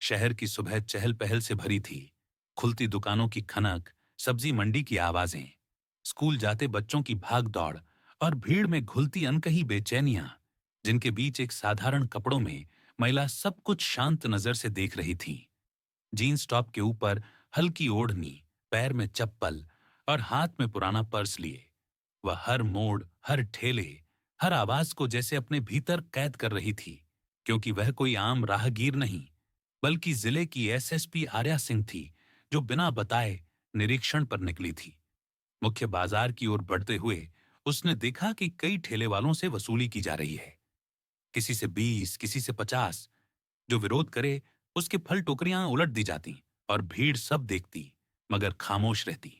शहर की सुबह चहल पहल से भरी थी। खुलती दुकानों की खनक, सब्जी मंडी की आवाजें, स्कूल जाते बच्चों की भाग दौड़ और भीड़ में घुलती अनकही बेचैनियां, जिनके बीच एक साधारण कपड़ों में महिला सब कुछ शांत नजर से देख रही थी। जीन्स टॉप के ऊपर हल्की ओढ़नी, पैर में चप्पल और हाथ में पुराना पर्स लिए, वह हर मोड़, हर ठेले, हर आवाज को जैसे अपने भीतर कैद कर रही थी, क्योंकि वह कोई आम राहगीर नहीं, बल्कि जिले की एसएसपी आर्या सिंह थी, जो बिना बताए निरीक्षण पर निकली थी। मुख्य बाजार की ओर बढ़ते हुए उसने देखा कि कई ठेले वालों से वसूली की जा रही है। किसी से 20, किसी से 50। जो विरोध करे उसके फल टोकरियां उलट दी जाती और भीड़ सब देखती मगर खामोश रहती।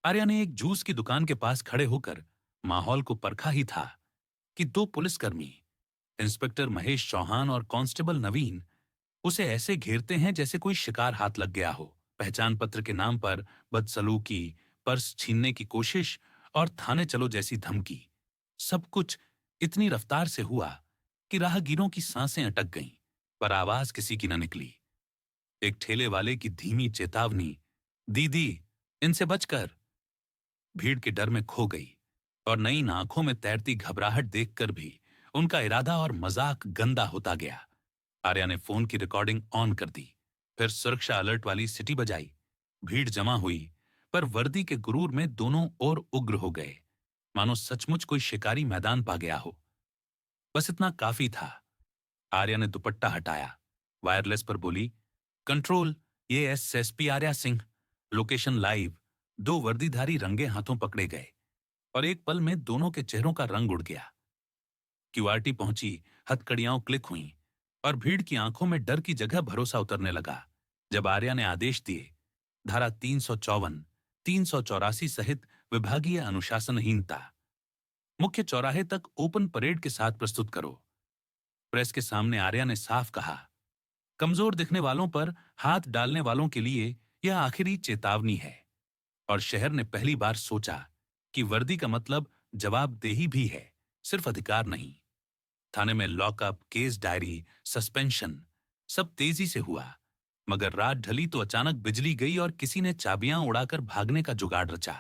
आर्या ने एक जूस की दुकान के पास खड़े होकर माहौल को परखा ही था कि दो पुलिसकर्मी, इंस्पेक्टर महेश चौहान और कांस्टेबल नवीन, उसे ऐसे घेरते हैं जैसे कोई शिकार हाथ लग गया हो। पहचान पत्र के नाम पर बदसलूकी, पर्स छीनने की कोशिश और थाने चलो जैसी धमकी, सब कुछ इतनी रफ्तार से हुआ कि राहगीरों की सांसें अटक गईं, पर आवाज किसी की न निकली। एक ठेले वाले की धीमी चेतावनी, दीदी, इनसे बचकर, भीड़ के डर में खो गई और नई आंखों में तैरती घबराहट देखकर भी उनका इरादा और मजाक गंदा होता गया। आर्या ने फोन की रिकॉर्डिंग ऑन कर दी, फिर सुरक्षा अलर्ट वाली सिटी बजाई। भीड़ जमा हुई, पर वर्दी के गुरूर में दोनों ओर उग्र हो गए, मानो सचमुच कोई शिकारी मैदान पा गया हो। बस इतना काफी था। आर्या ने दुपट्टा हटाया, वायरलेस पर बोली, कंट्रोल, ये SSP Arya Singh, location live. दो वर्दीधारी रंगे हाथों पकड़े गए और एक पल में दोनों के चेहरों का रंग उड़ गया। क्यूआरटी पहुंची, हथकड़ियां क्लिक हुईं और भीड़ की आंखों में डर की जगह भरोसा उतरने लगा जब आर्या ने आदेश दिए, धारा 354, 384 सहित विभागीय अनुशासनहीनता, मुख्य चौराहे तक ओपन परेड के साथ प्रस्तुत करो। प्रेस के सामने आर्या ने साफ कहा, कमजोर दिखने वालों पर हाथ डालने वालों के लिए यह आखिरी चेतावनी है। और शहर ने पहली बार सोचा कि वर्दी का मतलब जवाबदेही भी है, सिर्फ अधिकार नहीं। थाने में लॉकअप, केस डायरी, सस्पेंशन, सब तेजी से हुआ। मगर रात ढली तो अचानक बिजली गई और किसी ने चाबियां उड़ाकर भागने का जुगाड़ रचा।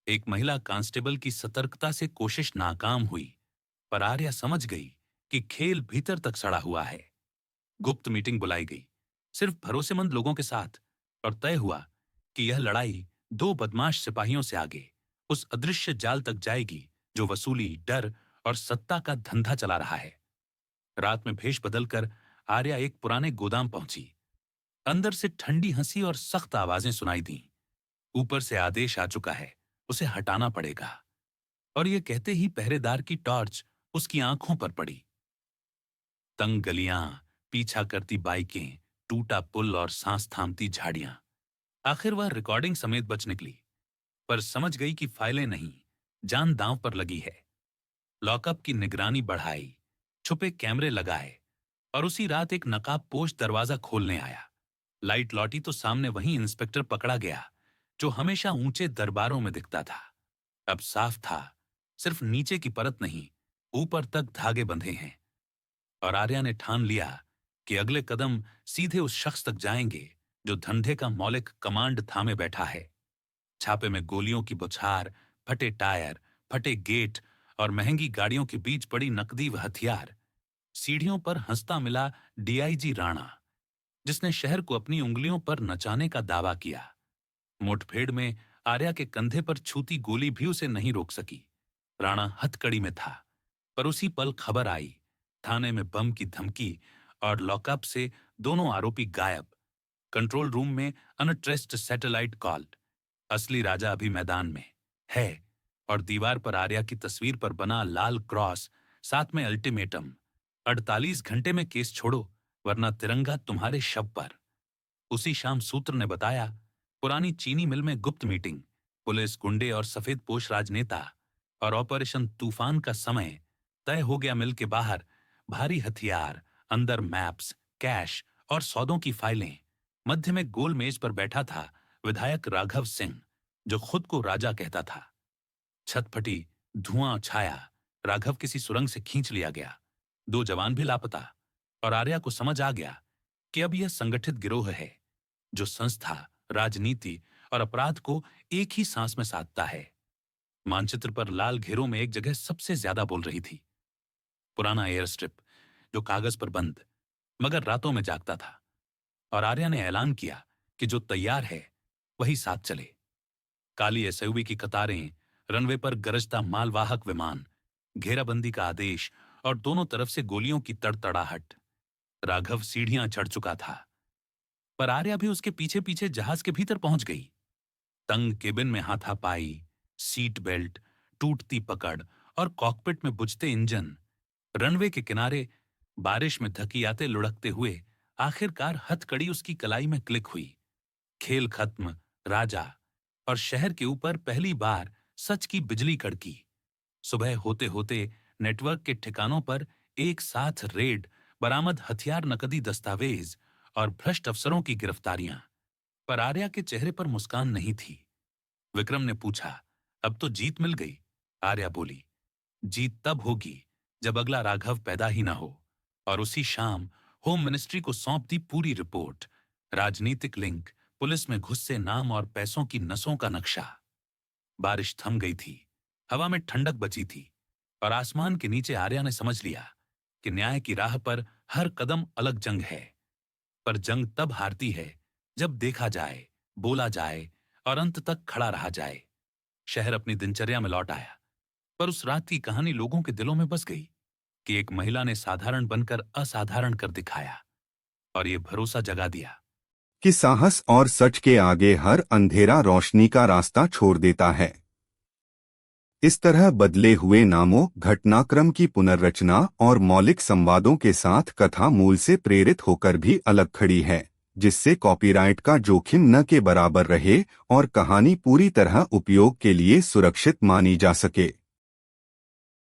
एक महिला कांस्टेबल की सतर्कता से कोशिश नाकाम हुई, पर आर्या समझ गई कि खेल भीतर तक सड़ा हुआ है। गुप्त मीटिंग बुलाई गई, सिर्फ भरोसेमंद लोगों के साथ, और तय हुआ कि यह लड़ाई दो बदमाश सिपाहियों से आगे उस अदृश्य जाल तक जाएगी जो वसूली, डर और सत्ता का धंधा चला रहा है। रात में भेष बदलकर आर्या एक पुराने गोदाम पहुंची। अंदर से ठंडी हंसी और सख्त आवाजें सुनाई दी। ऊपर से आदेश आ चुका है, उसे हटाना पड़ेगा। और ये कहते ही पहरेदार की टॉर्च उसकी आंखों पर पड़ी। तंग गलियां, पीछा करती बाइकें, टूटा पुल और सांस थामती झाड़ियां। आखिर वह रिकॉर्डिंग समेत बच निकली, पर समझ गई कि फाइलें नहीं, जान दांव पर लगी है। लॉकअप की निगरानी बढ़ाई, छुपे कैमरे लगाए और उसी रात एक नकाबपोश दरवाजा खोलने आया। लाइट लौटी तो सामने वही इंस्पेक्टर पकड़ा गया जो हमेशा ऊंचे दरबारों में दिखता था। अब साफ था, सिर्फ नीचे की परत नहीं, ऊपर तक धागे बंधे हैं। और आर्या ने ठान लिया कि अगले कदम सीधे उस शख्स तक जाएंगे जो धंधे का मौलिक कमांड थामे बैठा है। छापे में गोलियों की बौछार, फटे टायर, फटे गेट और महंगी गाड़ियों के बीच पड़ी नकदी व हथियार। सीढ़ियों पर हंसता मिला डीआईजी राणा, जिसने शहर को अपनी उंगलियों पर नचाने का दावा किया। मुठभेड़ में आर्या के कंधे पर छूती गोली भी उसे नहीं रोक सकी। राणा हथकड़ी में था, पर उसी पल खबर आई, थाने में बम की धमकी और लॉकअप से दोनों आरोपी गायब। कंट्रोल रूम में अनट्रेस्ड सैटेलाइट कॉल, असली राजा अभी मैदान में है। और दीवार पर आर्या की तस्वीर पर बना लाल क्रॉस, साथ में अल्टीमेटम, 48 घंटे में केस छोड़ो वरना तिरंगा तुम्हारे शव पर। उसी शाम सूत्र ने बताया, पुरानी चीनी मिल में गुप्त मीटिंग, पुलिस, गुंडे और सफेद पोश राजनेता, और ऑपरेशन तूफान का समय तय हो गया। मिल के बाहर भारी हथियार, अंदर मैप्स, कैश और सौदों की फाइलें। मध्य में गोल मेज पर बैठा था विधायक राघव सिंह, जो खुद को राजा कहता था। छत फटी, धुआं छाया, राघव किसी सुरंग से खींच लिया गया। दो जवान भी लापता, और आर्या को समझ आ गया कि अब यह संगठित गिरोह है जो संस्था, राजनीति और अपराध को एक ही सांस में साधता है। मानचित्र पर लाल घेरों में एक जगह सबसे ज्यादा बोल रही थी। पुराना एयर स्ट्रिप जो कागज पर बंद मगर रातों में जागता था। और आर्या ने ऐलान किया कि जो तैयार है वही साथ चले। काली एसयूवी की कतारें, रनवे पर गरजता मालवाहक विमान, घेराबंदी का आदेश और दोनों तरफ से गोलियों की तड़तड़ाहट। राघव सीढ़ियां चढ़ चुका था, पर आर्या भी उसके पीछे पीछे जहाज के भीतर पहुंच गई। तंग केबिन में हाथापाई, सीट बेल्ट, टूटती पकड़ और कॉकपिट में बुझते इंजन। रनवे के किनारे बारिश में धकियाते लुढ़कते हुए आखिरकार हथकड़ी उसकी कलाई में क्लिक हुई। खेल खत्म, राजा। और शहर के ऊपर पहली बार सच की बिजली कड़की। सुबह होते होते नेटवर्क के ठिकानों पर एक साथ रेड, बरामद हथियार, नकदी दस्तावेज और भ्रष्ट अफसरों की गिरफ्तारियां। पर आर्या के चेहरे पर मुस्कान नहीं थी। विक्रम ने पूछा, अब तो जीत मिल गई? आर्या बोली, जीत तब होगी जब अगला राघव पैदा ही ना हो। और उसी शाम होम मिनिस्ट्री को सौंप दी पूरी रिपोर्ट, राजनीतिक लिंक, पुलिस में घुसे नाम और पैसों की नसों का नक्शा। बारिश थम गई थी, हवा में ठंडक बची थी और आसमान के नीचे आर्या ने समझ लिया कि न्याय की राह पर हर कदम अलग जंग है। पर जंग तब हारती है जब देखा जाए, बोला जाए और अंत तक खड़ा रहा जाए। शहर अपनी दिनचर्या में लौट आया, पर उस रात की कहानी लोगों के दिलों में बस गई कि एक महिला ने साधारण बनकर असाधारण कर दिखाया और ये भरोसा जगा दिया कि साहस और सच के आगे हर अंधेरा रोशनी का रास्ता छोड़ देता है। इस तरह बदले हुए नामों, घटनाक्रम की पुनर्रचना और मौलिक संवादों के साथ कथा मूल से प्रेरित होकर भी अलग खड़ी है, जिससे कॉपीराइट का जोखिम न के बराबर रहे और कहानी पूरी तरह उपयोग के लिए सुरक्षित मानी जा सके।